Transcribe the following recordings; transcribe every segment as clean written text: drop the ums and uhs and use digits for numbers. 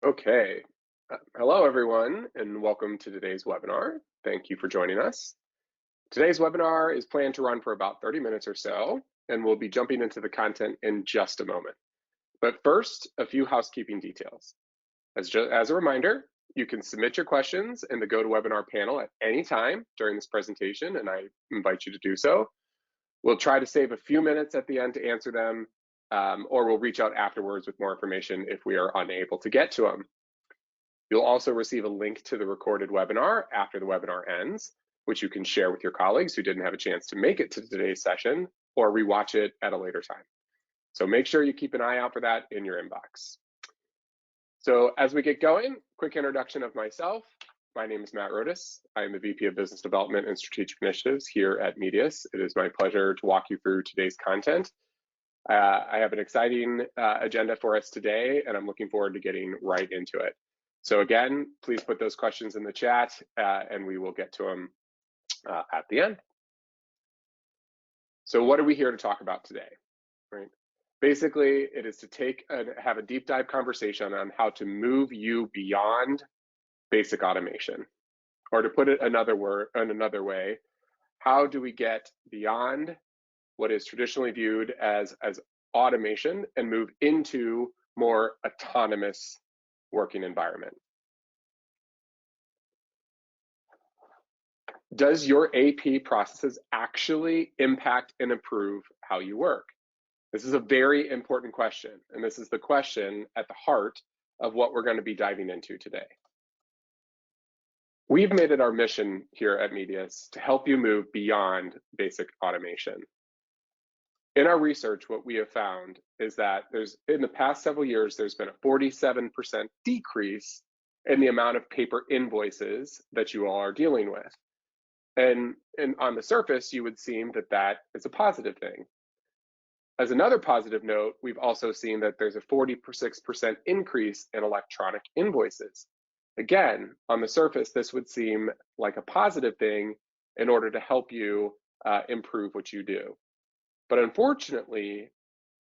Okay. Hello, everyone, and welcome to today's webinar. Thank you for joining us. Today's webinar is planned to run for about 30 minutes or so, and we'll be jumping into the content in just a moment. But first, a few housekeeping details. As a reminder, you can submit your questions in the GoToWebinar panel at any time during this presentation, and I invite you to do so. We'll try to save a few minutes at the end to answer them, or we'll reach out afterwards with more information if we are unable to get to them. You'll also receive a link to the recorded webinar after the webinar ends, which you can share with your colleagues who didn't have a chance to make it to today's session or rewatch it at a later time. So make sure you keep an eye out for that in your inbox. So as we get going, quick introduction of myself. My name is Matt Rodas. I am the VP of Business Development and Strategic Initiatives here at Medius. It is my pleasure to walk you through today's content. I have an exciting agenda for us today, and I'm looking forward to getting right into it. So again, please put those questions in the chat and we will get to them at the end. So what are we here to talk about today, right? Basically, it is to have a deep dive conversation on how to move you beyond basic automation. Or to put it another way, how do we get beyond what is traditionally viewed as automation and move into more autonomous working environment? Does your AP processes actually impact and improve how you work? This is a very important question, and this is the question at the heart of what we're going to be diving into today. We've made it our mission here at Medius to help you move beyond basic automation. In our research, what we have found is that in the past several years, there's been a 47% decrease in the amount of paper invoices that you all are dealing with. And on the surface, you would seem that is a positive thing. As another positive note, we've also seen that there's a 46% increase in electronic invoices. Again, on the surface, this would seem like a positive thing in order to help you improve what you do. But unfortunately,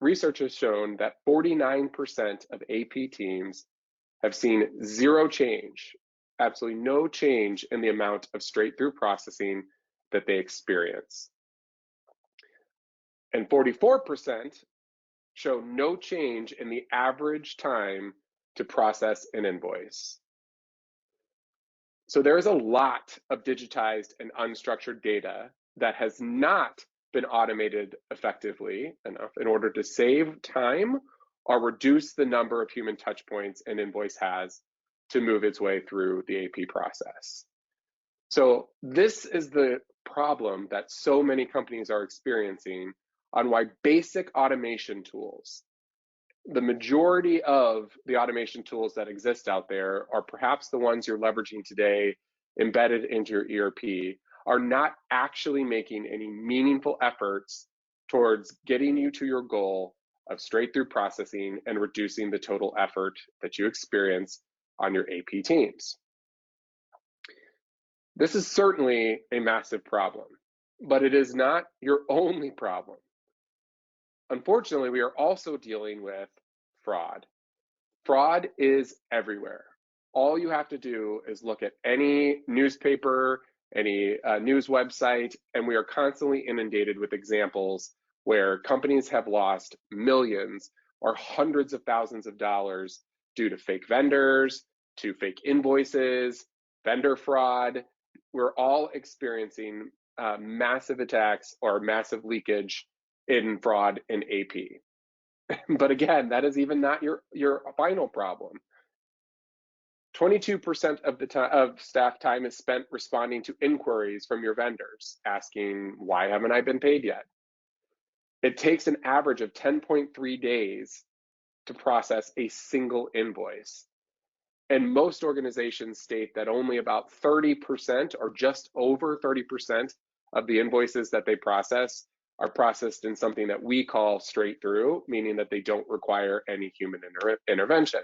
research has shown that 49% of AP teams have seen zero change, absolutely no change in the amount of straight-through processing that they experience. And 44% show no change in the average time to process an invoice. So there is a lot of digitized and unstructured data that has not been automated effectively enough in order to save time or reduce the number of human touch points an invoice has to move its way through the AP process. So this is the problem that so many companies are experiencing on why basic automation tools, the majority of the automation tools that exist out there are perhaps the ones you're leveraging today embedded into your ERP, are not actually making any meaningful efforts towards getting you to your goal of straight-through processing and reducing the total effort that you experience on your AP teams. This is certainly a massive problem, but it is not your only problem. Unfortunately, we are also dealing with fraud. Fraud is everywhere. All you have to do is look at any newspaper, any news website, and we are constantly inundated with examples where companies have lost millions or hundreds of thousands of dollars due to fake vendors, to fake invoices, vendor fraud. We're all experiencing massive attacks or massive leakage in fraud in AP. But again, that is even not your final problem. 22% of the time of staff time is spent responding to inquiries from your vendors, asking, why haven't I been paid yet? It takes an average of 10.3 days to process a single invoice. And most organizations state that only about 30% or just over 30% of the invoices that they process are processed in something that we call straight through, meaning that they don't require any human intervention,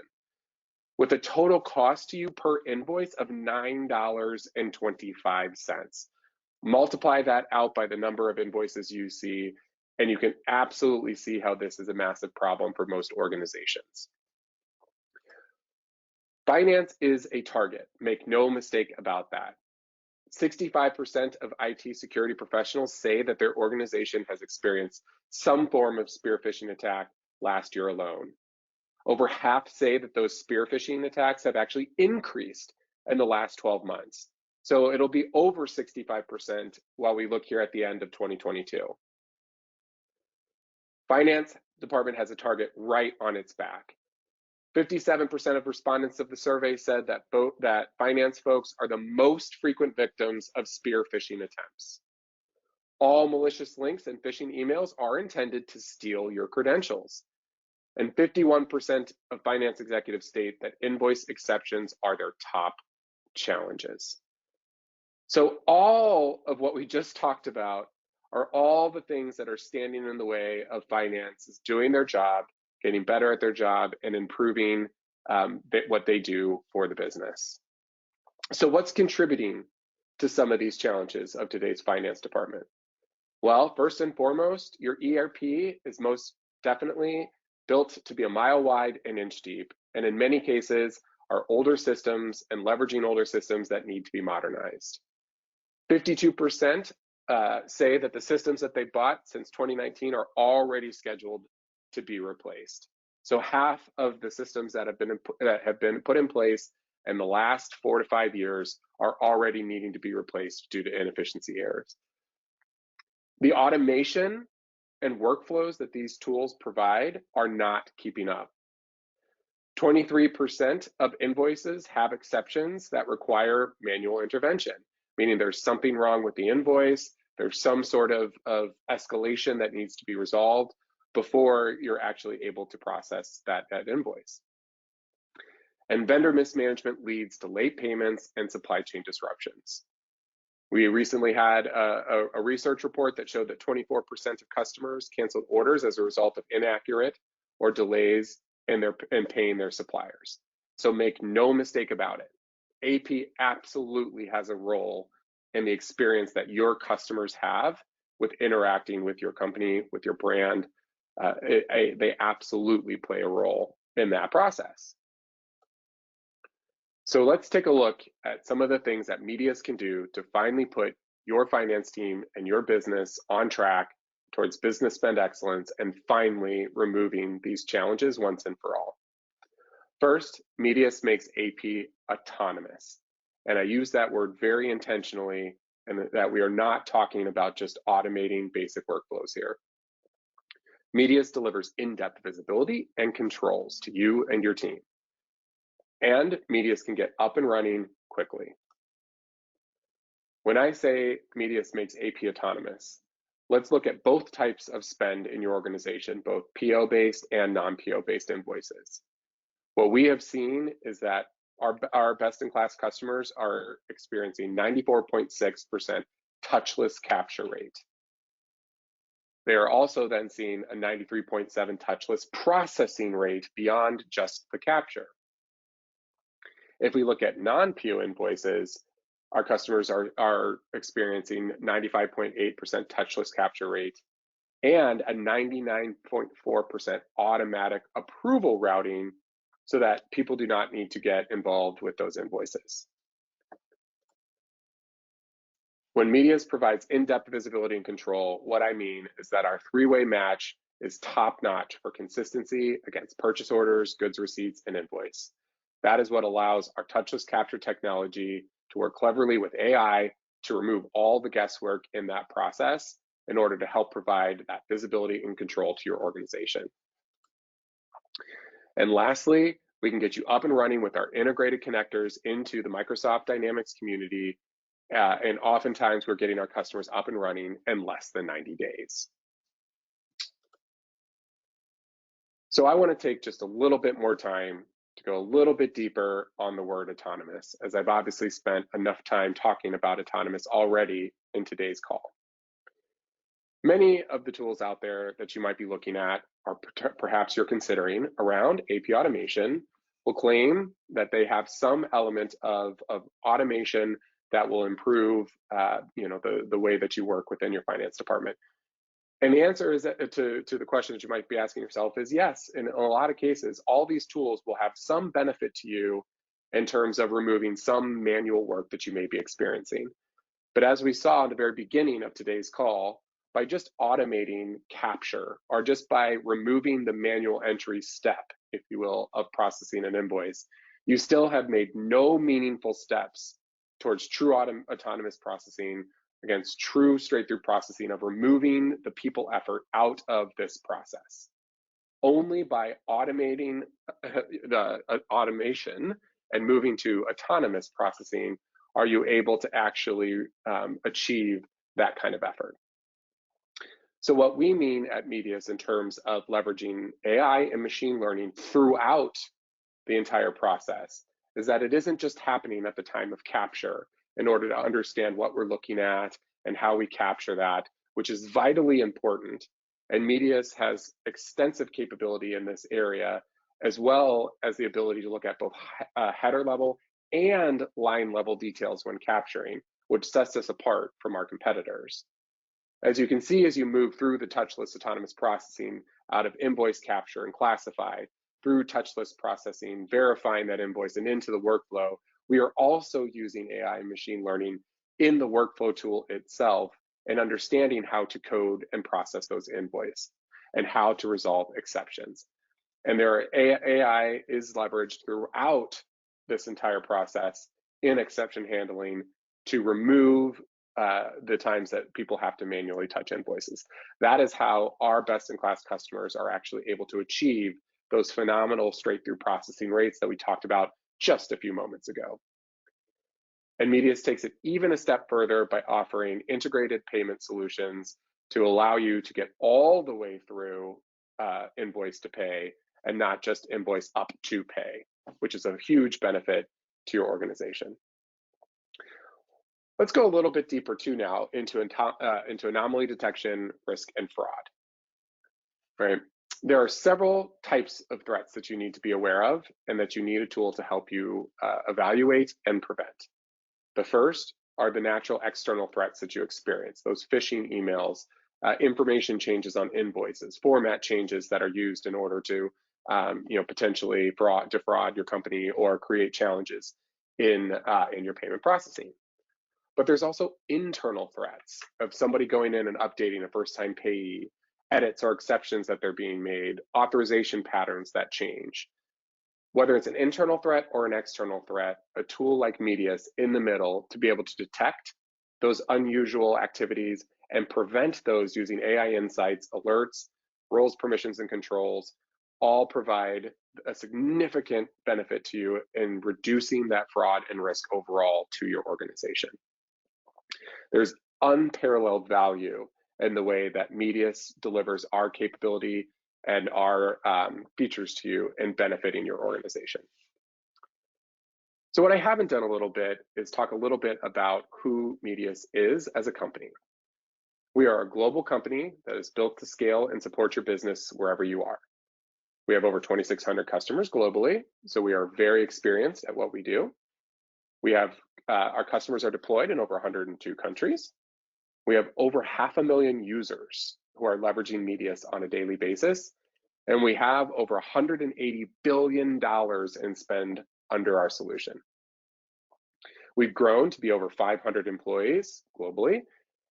with a total cost to you per invoice of $9.25. Multiply that out by the number of invoices you see, and you can absolutely see how this is a massive problem for most organizations. Finance is a target. Make no mistake about that. 65% of IT security professionals say that their organization has experienced some form of spear phishing attack last year alone. Over half say that those spear phishing attacks have actually increased in the last 12 months. So it'll be over 65% while we look here at the end of 2022. Finance department has a target right on its back. 57% of respondents of the survey said that finance folks are the most frequent victims of spear phishing attempts. All malicious links and phishing emails are intended to steal your credentials. And 51% of finance executives state that invoice exceptions are their top challenges. So all of what we just talked about are all the things that are standing in the way of finance doing their job, getting better at their job, and improving what they do for the business. So what's contributing to some of these challenges of today's finance department? Well, first and foremost, your ERP is most definitely built to be a mile wide and inch deep, and in many cases are older systems and leveraging older systems that need to be modernized. 52% say that the systems that they bought since 2019 are already scheduled to be replaced. So half of the systems that have been put in place in the last 4 to 5 years are already needing to be replaced due to inefficiency errors. The automation and workflows that these tools provide are not keeping up. 23% of invoices have exceptions that require manual intervention, meaning there's something wrong with the invoice, there's some sort of escalation that needs to be resolved before you're actually able to process that invoice. And vendor mismanagement leads to late payments and supply chain disruptions. We recently had a research report that showed that 24% of customers canceled orders as a result of inaccurate or delays in paying their suppliers. So make no mistake about it. AP absolutely has a role in the experience that your customers have with interacting with your company, with your brand. They absolutely play a role in that process. So let's take a look at some of the things that Medius can do to finally put your finance team and your business on track towards business spend excellence and finally removing these challenges once and for all. First, Medius makes AP autonomous. And I use that word very intentionally, and that we are not talking about just automating basic workflows here. Medius delivers in-depth visibility and controls to you and your team. And Medius can get up and running quickly. When I say Medius makes AP autonomous, let's look at both types of spend in your organization, both PO-based and non-PO-based invoices. What we have seen is that our best-in-class customers are experiencing 94.6% touchless capture rate. They are also then seeing a 93.7 touchless processing rate beyond just the capture. If we look at non-PO invoices, our customers are experiencing 95.8% touchless capture rate and a 99.4% automatic approval routing so that people do not need to get involved with those invoices. When Medius provides in-depth visibility and control, what I mean is that our three-way match is top-notch for consistency against purchase orders, goods receipts, and invoice. That is what allows our touchless capture technology to work cleverly with AI to remove all the guesswork in that process in order to help provide that visibility and control to your organization. And lastly, we can get you up and running with our integrated connectors into the Microsoft Dynamics community. And oftentimes we're getting our customers up and running in less than 90 days. So I want to take just a little bit more time to go a little bit deeper on the word autonomous, as I've obviously spent enough time talking about autonomous already in today's call. Many of the tools out there that you might be looking at, or perhaps you're considering around AP automation, will claim that they have some element of automation that will improve the way that you work within your finance department. And the answer is that, to the question that you might be asking yourself is yes. In a lot of cases, all these tools will have some benefit to you in terms of removing some manual work that you may be experiencing. But as we saw at the very beginning of today's call, by just automating capture or just by removing the manual entry step, if you will, of processing an invoice, you still have made no meaningful steps towards true autonomous processing, against true straight-through processing of removing the people effort out of this process. Only by automating the automation and moving to autonomous processing are you able to actually achieve that kind of effort. So what we mean at Medius in terms of leveraging AI and machine learning throughout the entire process is that it isn't just happening at the time of capture in order to understand what we're looking at and how we capture that, which is vitally important. And Medius has extensive capability in this area, as well as the ability to look at both header level and line level details when capturing, which sets us apart from our competitors. As you can see, as you move through the touchless autonomous processing out of invoice capture and classify, through touchless processing, verifying that invoice and into the workflow, we are also using AI and machine learning in the workflow tool itself and understanding how to code and process those invoices and how to resolve exceptions. And AI is leveraged throughout this entire process in exception handling to remove the times that people have to manually touch invoices. That is how our best-in-class customers are actually able to achieve those phenomenal straight-through processing rates that we talked about just a few moments ago. And Medius takes it even a step further by offering integrated payment solutions to allow you to get all the way through invoice to pay and not just invoice up to pay, which is a huge benefit to your organization. Let's go a little bit deeper too now into anomaly detection, risk, and fraud. Right? There are several types of threats that you need to be aware of and that you need a tool to help you evaluate and prevent. The first are the natural external threats that you experience, those phishing emails, information changes on invoices, format changes that are used in order to potentially defraud your company or create challenges in your payment processing. But there's also internal threats of somebody going in and updating a first-time payee, edits or exceptions that they're being made, authorization patterns that change. Whether it's an internal threat or an external threat, a tool like Medius in the middle to be able to detect those unusual activities and prevent those using AI insights, alerts, roles, permissions, and controls, all provide a significant benefit to you in reducing that fraud and risk overall to your organization. There's unparalleled value in the way that Medius delivers our capability and our features to you in benefiting your organization. So what I haven't done a little bit is talk a little bit about who Medius is as a company. We are a global company that is built to scale and support your business wherever you are. We have over 2,600 customers globally, so we are very experienced at what we do. We have our customers are deployed in over 102 countries. We have over 500,000 users who are leveraging Medius on a daily basis, and we have over $180 billion in spend under our solution. We've grown to be over 500 employees globally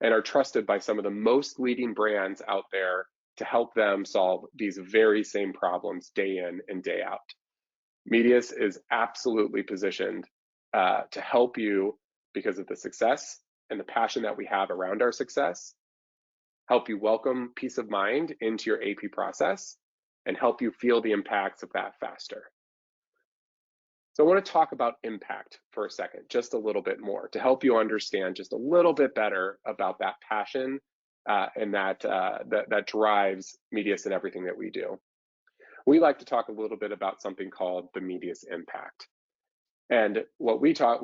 and are trusted by some of the most leading brands out there to help them solve these very same problems day in and day out. Medius is absolutely positioned to help you because of the success and the passion that we have around our success, help you welcome peace of mind into your AP process, and help you feel the impacts of that faster. So I want to talk about impact for a second, just a little bit more, to help you understand just a little bit better about that passion and that drives Medius and everything that we do. We like to talk a little bit about something called the Medius impact. And when we talk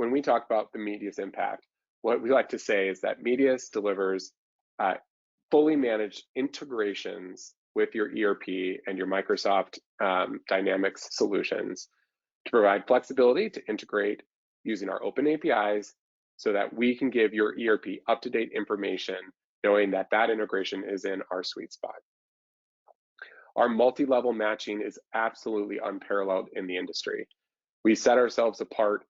about the Medius impact, what we like to say is that Medius delivers fully managed integrations with your ERP and your Microsoft Dynamics solutions to provide flexibility to integrate using our open APIs so that we can give your ERP up-to-date information, knowing that that integration is in our sweet spot. Our multi-level matching is absolutely unparalleled in the industry. We set ourselves apart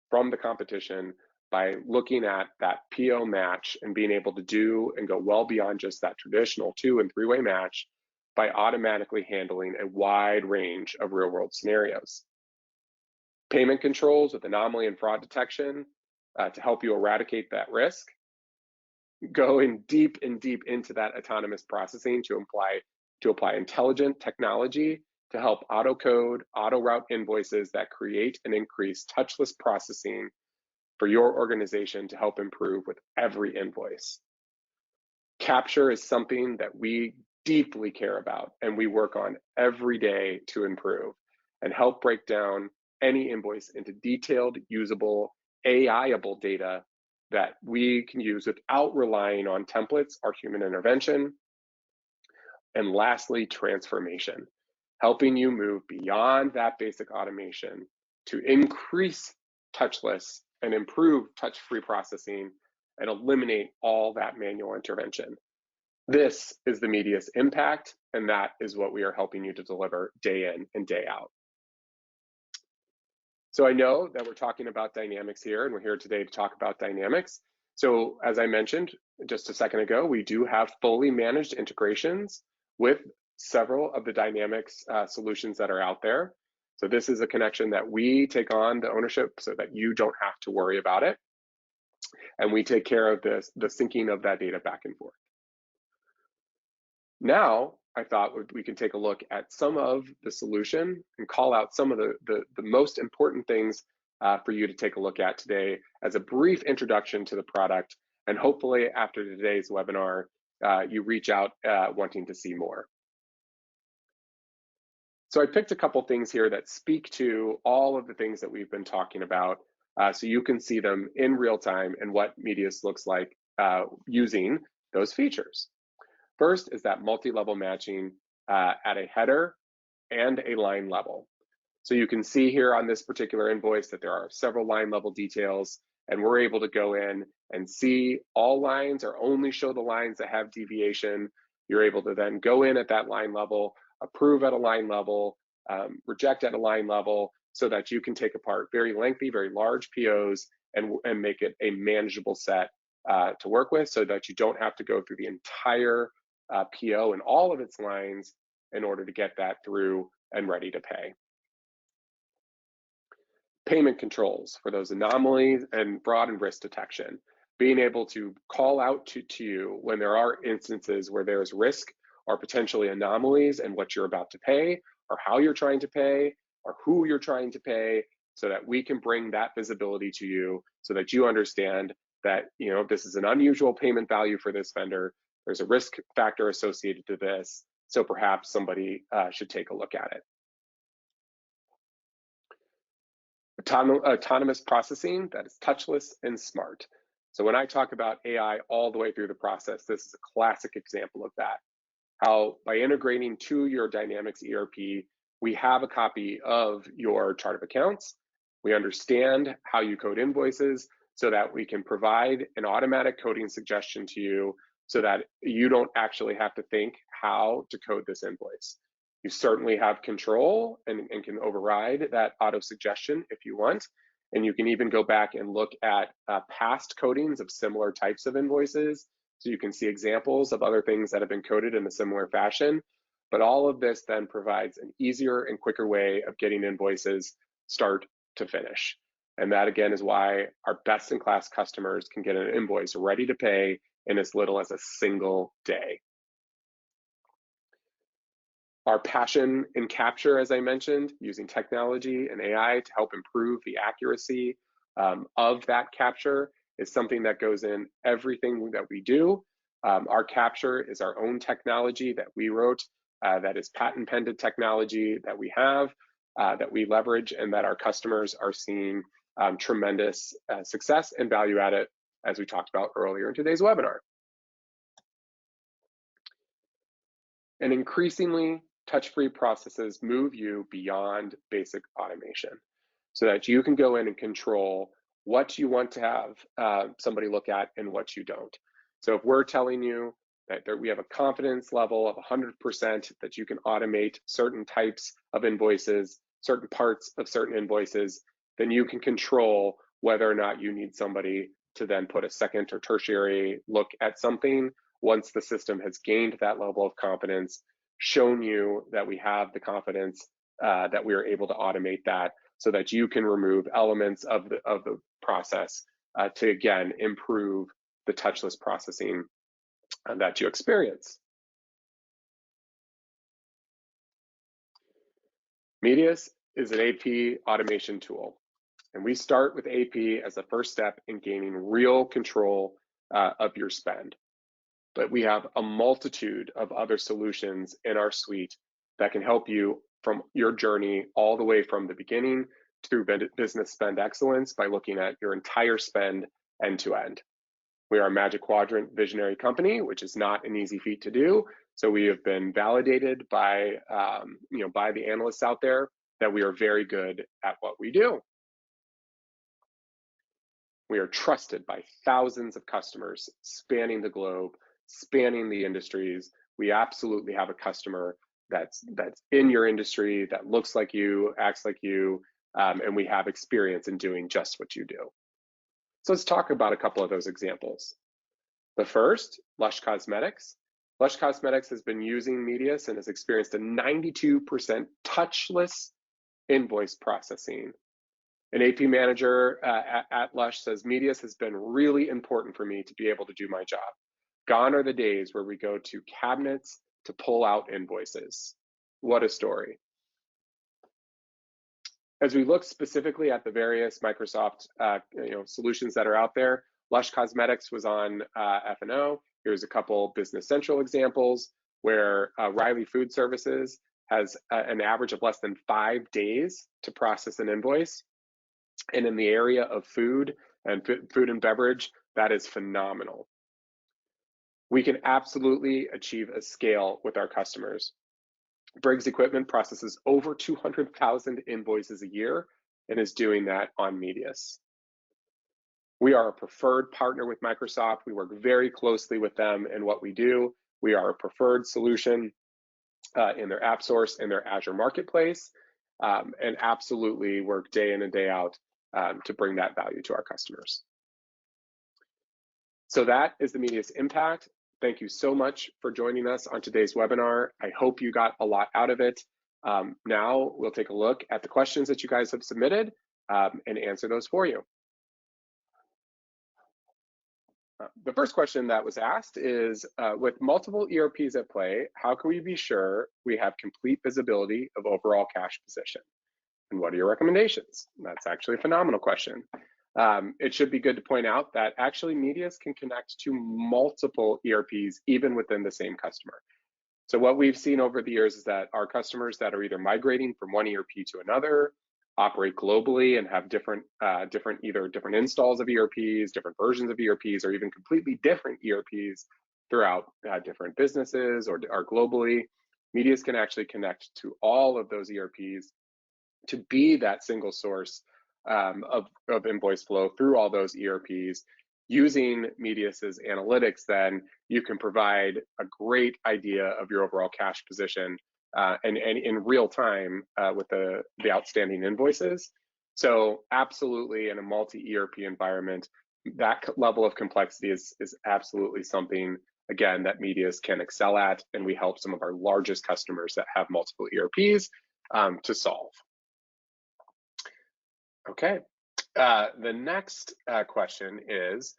from the competition by looking at that PO match and being able to do and go well beyond just that traditional 2- and 3-way match by automatically handling a wide range of real-world scenarios. Payment controls with anomaly and fraud detection to help you eradicate that risk. Going deep into that autonomous processing to apply intelligent technology to help auto-code, auto-route invoices that create and increase touchless processing for your organization to help improve with every invoice. Capture is something that we deeply care about and we work on every day to improve and help break down any invoice into detailed, usable, AI-able data that we can use without relying on templates or human intervention. And lastly, transformation, helping you move beyond that basic automation to increase touchless and improve touch-free processing and eliminate all that manual intervention. This is the Medius impact, and that is what we are helping you to deliver day in and day out. So I know that we're talking about dynamics here, and we're here today to talk about dynamics. So as I mentioned just a second ago, we do have fully managed integrations with several of the dynamics solutions that are out there. So this is a connection that we take on the ownership so that you don't have to worry about it. And we take care of the syncing of that data back and forth. Now, I thought we can take a look at some of the solution and call out some of the most important things for you to take a look at today as a brief introduction to the product. And hopefully after today's webinar, you reach out wanting to see more. So I picked a couple things here that speak to all of the things that we've been talking about so you can see them in real time and what Medius looks like using those features. First is that multi-level matching at a header and a line level. So you can see here on this particular invoice that there are several line level details, and we're able to go in and see all lines or only show the lines that have deviation. You're able to then go in at that line level, approve at a line level, reject at a line level, so that you can take apart very lengthy, very large POs and make it a manageable set to work with so that you don't have to go through the entire PO and all of its lines in order to get that through and ready to pay. Payment controls for those anomalies and fraud and risk detection. Being able to call out to you when there are instances where there's risk or potentially anomalies in what you're about to pay or how you're trying to pay or who you're trying to pay, so that we can bring that visibility to you so that you understand that this is an unusual payment value for this vendor. There's a risk factor associated to this, so perhaps somebody should take a look at it. Autonomous processing that is touchless and smart. So when I talk about AI all the way through the process, this is a classic example of that. How by integrating to your Dynamics ERP, we have a copy of your chart of accounts. We understand how you code invoices so that we can provide an automatic coding suggestion to you so that you don't actually have to think how to code this invoice. You certainly have control and can override that auto suggestion if you want. And you can even go back and look at past codings of similar types of invoices. So you can see examples of other things that have been coded in a similar fashion. But all of this then provides an easier and quicker way of getting invoices start to finish. And that again is why our best in class customers can get an invoice ready to pay in as little as a single day. Our passion in capture, as I mentioned, using technology and AI to help improve the accuracy of that capture is something that goes in everything that we do. Our capture is our own technology that we wrote, that is patent pending technology that we have, that we leverage, and that our customers are seeing tremendous success and value at it, as we talked about earlier in today's webinar. And increasingly, touch-free processes move you beyond basic automation so that you can go in and control what you want to have somebody look at and what you don't. So if we're telling you that we have a confidence level of 100% that you can automate certain types of invoices, certain parts of certain invoices, then you can control whether or not you need somebody to then put a second or tertiary look at something once the system has gained that level of confidence, shown you that we have the confidence that we are able to automate that so that you can remove elements of the process to, again, improve the touchless processing that you experience. Medius is an AP automation tool, and we start with AP as the first step in gaining real control of your spend. But we have a multitude of other solutions in our suite that can help you from your journey all the way from the beginning through business spend excellence by looking at your entire spend end to end. We are a Magic Quadrant visionary company, which is not an easy feat to do. So we have been validated by, by the analysts out there that we are very good at what we do. We are trusted by thousands of customers spanning the globe, spanning the industries. We absolutely have a customer that's in your industry, that looks like you, acts like you, and we have experience in doing just what you do. So let's talk about a couple of those examples. The first, Lush Cosmetics. Lush Cosmetics has been using Medius and has experienced a 92% touchless invoice processing. An AP manager at Lush says, Medius has been really important for me to be able to do my job. Gone are the days where we go to cabinets to pull out invoices. What a story. As we look specifically at the various Microsoft solutions that are out there, Lush Cosmetics was on F&O. Here's a couple Business Central examples where Riley Food Services has an average of less than 5 days to process an invoice. And in the area of food and beverage, that is phenomenal. We can absolutely achieve a scale with our customers. Briggs Equipment processes over 200,000 invoices a year and is doing that on Medius. We are a preferred partner with Microsoft. We work very closely with them in what we do. We are a preferred solution in their app source, in their Azure Marketplace, and absolutely work day in and day out to bring that value to our customers. So that is the Medius impact. Thank you so much for joining us on today's webinar. I hope you got a lot out of it. Now we'll take a look at the questions that you guys have submitted and answer those for you. The first question that was asked is, with multiple ERPs at play, how can we be sure we have complete visibility of overall cash position? And what are your recommendations? That's actually a phenomenal question. It should be good to point out that actually Medius can connect to multiple ERPs even within the same customer. So what we've seen over the years is that our customers that are either migrating from one ERP to another, operate globally and have different installs of ERPs, different versions of ERPs, or even completely different ERPs throughout different businesses or globally. Medius can actually connect to all of those ERPs to be that single source of invoice flow through all those ERPs. Using Medius's analytics, then you can provide a great idea of your overall cash position and in real time with the outstanding invoices. So absolutely in a multi-ERP environment, that level of complexity is absolutely something, again, that Medius can excel at, and we help some of our largest customers that have multiple ERPs to solve. Okay, the next question is,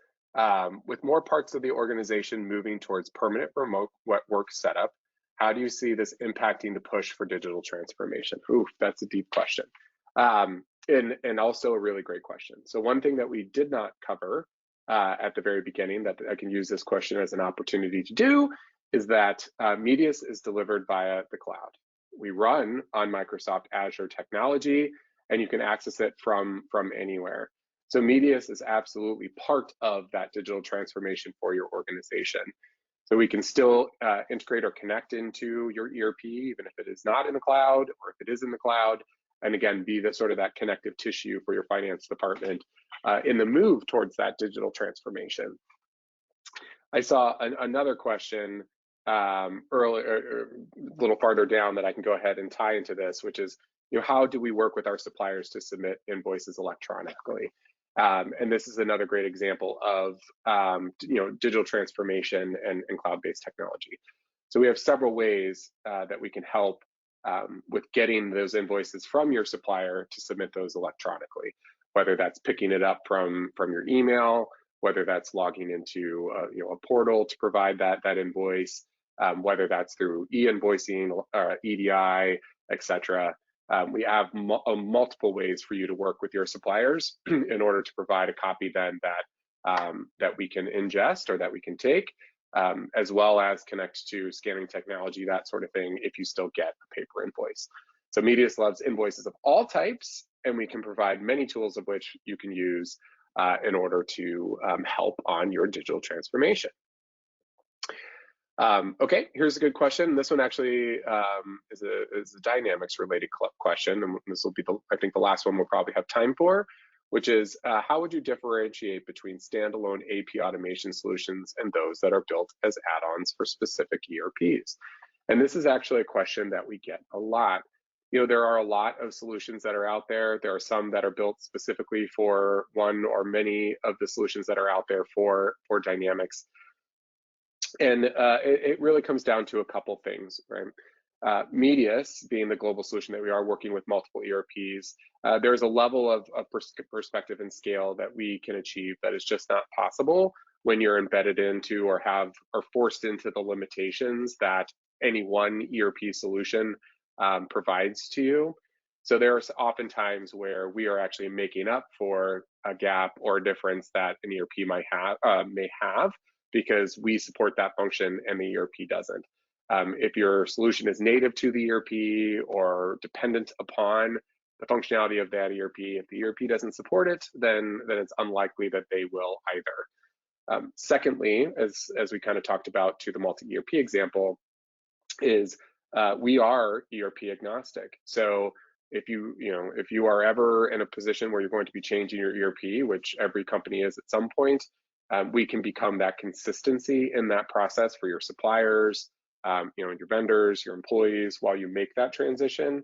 with more parts of the organization moving towards permanent remote work setup, how do you see this impacting the push for digital transformation? Ooh, that's a deep question. And also a really great question. So one thing that we did not cover at the very beginning that I can use this question as an opportunity to do is that Medius is delivered via the cloud. We run on Microsoft Azure technology, and you can access it from anywhere. So Medius is absolutely part of that digital transformation for your organization. So we can still integrate or connect into your ERP, even if it is not in the cloud or if it is in the cloud, and again, be the sort of that connective tissue for your finance department in the move towards that digital transformation. I saw another question earlier, a little farther down that I can go ahead and tie into this, which is, how do we work with our suppliers to submit invoices electronically? And this is another great example of digital transformation and cloud-based technology. So we have several ways that we can help with getting those invoices from your supplier to submit those electronically, whether that's picking it up from your email, whether that's logging into a portal to provide that invoice, whether that's through e-invoicing, EDI, etc. We have multiple ways for you to work with your suppliers in order to provide a copy then that we can ingest or that we can take, as well as connect to scanning technology, that sort of thing, if you still get a paper invoice. So Medius loves invoices of all types, and we can provide many tools of which you can use in order to help on your digital transformation. Okay, here's a good question. This one actually is a dynamics related question, and this will be, I think, the last one we'll probably have time for, which is how would you differentiate between standalone AP automation solutions and those that are built as add-ons for specific ERPs? And this is actually a question that we get a lot. There are a lot of solutions that are out there. There are some that are built specifically for one or many of the solutions that are out there for Dynamics. And it really comes down to a couple things, right? Medius, being the global solution that we are working with multiple ERPs, there's a level of perspective and scale that we can achieve that is just not possible when you're embedded into or are forced into the limitations that any one ERP solution provides to you. So there's often times where we are actually making up for a gap or a difference that an ERP may have, because we support that function and the ERP doesn't. If your solution is native to the ERP or dependent upon the functionality of that ERP, if the ERP doesn't support it, then it's unlikely that they will either. Secondly, as we kind of talked about to the multi-ERP example, is we are ERP agnostic. So if you are ever in a position where you're going to be changing your ERP, which every company is at some point, we can become that consistency in that process for your suppliers, your vendors, your employees, while you make that transition,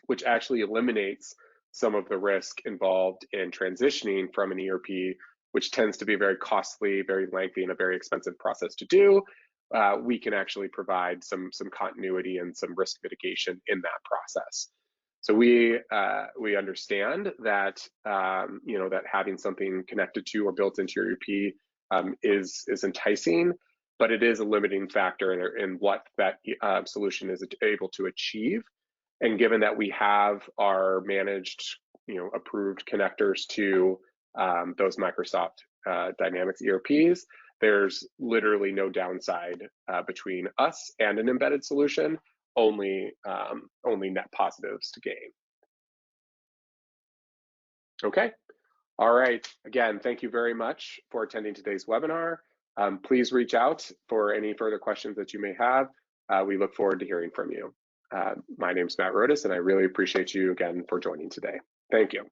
which actually eliminates some of the risk involved in transitioning from an ERP, which tends to be very costly, very lengthy, and a very expensive process to do. We can actually provide some continuity and some risk mitigation in that process. So we understand that that having something connected to or built into your ERP is enticing, but it is a limiting factor in what that solution is able to achieve. And given that we have our managed, approved connectors to those Microsoft Dynamics ERPs, there's literally no downside between us and an embedded solution. Only net positives to gain. Okay, all right. Again, thank you very much for attending today's webinar. Please reach out for any further questions that you may have. We look forward to hearing from you. My name is Matt Rodas, and I really appreciate you again for joining today. Thank you.